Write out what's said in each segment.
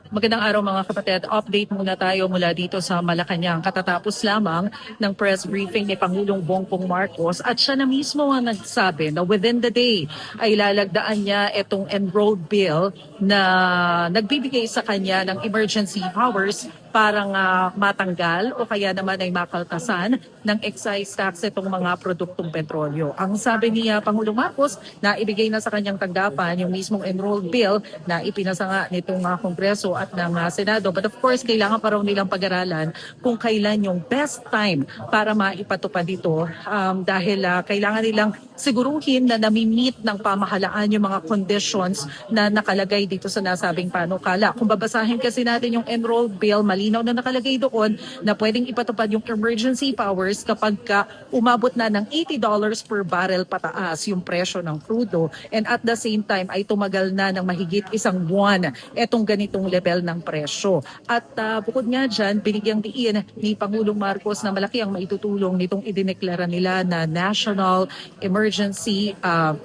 Magandang araw mga kapatid. Update muna tayo mula dito sa Malacanang. Katatapos lamang ng press briefing ni Pangulong Bongbong Marcos at siya na mismo ang nagsabi na within the day ay lalagdaan niya itong enrolled bill na nagbibigay sa kanya ng emergency powers para matanggal o kaya naman ay makaltasan ng excise tax itong mga produktong petrolyo. Ang sabi ni Pangulong Marcos na ibigay na sa kanyang tanggapan yung mismong enrolled bill na ipinasa nga nitong Kongreso at ng Senado. But of course, kailangan pa raw nilang pag-aralan kung kailan yung best time para maipatupad ito dahil kailangan nilang siguruhin na nami-meet ng pamahalaan yung mga conditions na nakalagay dito sa nasabing panukala. Kung babasahin kasi natin yung enrolled bill, malinaw na nakalagay doon na pwedeng ipatupad yung emergency powers kapag umabot na ng $80 per barrel pataas yung presyo ng crudo and at the same time ay tumagal na ng mahigit isang buwan etong ganitong level ng presyo. At bukod nga dyan, binigyang diin ni Pangulong Marcos na malaki ang maitutulong nitong idineklara nila na national emergency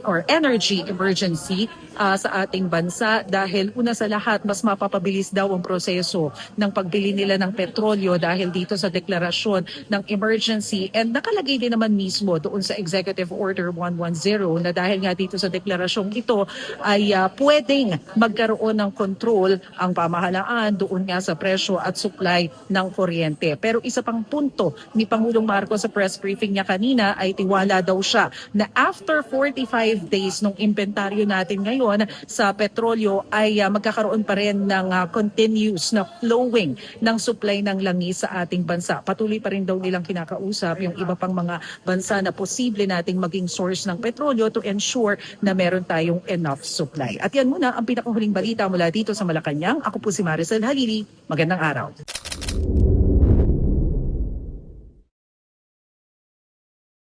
or energy emergency sa ating bansa dahil una sa lahat mas mapapabilis daw ang proseso ng pagbili nila ng petrolyo dahil dito sa deklarasyon ng emergency and nakalagay din naman mismo doon sa Executive Order 110 na dahil nga dito sa deklarasyong ito ay pwedeng magkaroon ng control ang pamahalaan doon nga sa presyo at supply ng kuryente. Pero isa pang punto ni Pangulong Marcos sa press briefing niya kanina ay tiwala daw siya na after 45 days ng inventaryo natin ngayon sa petrolyo ay magkakaroon pa rin ng continuous na flowing ng supply ng langis sa ating bansa. Patuloy pa rin daw nilang kinakausap yung iba pang mga bansa na posible nating maging source ng petrolyo to ensure na meron tayong enough supply. At yan muna ang pinakahuling balita mula dito sa Malacanang. Ako po si Maricel Halili. Magandang araw.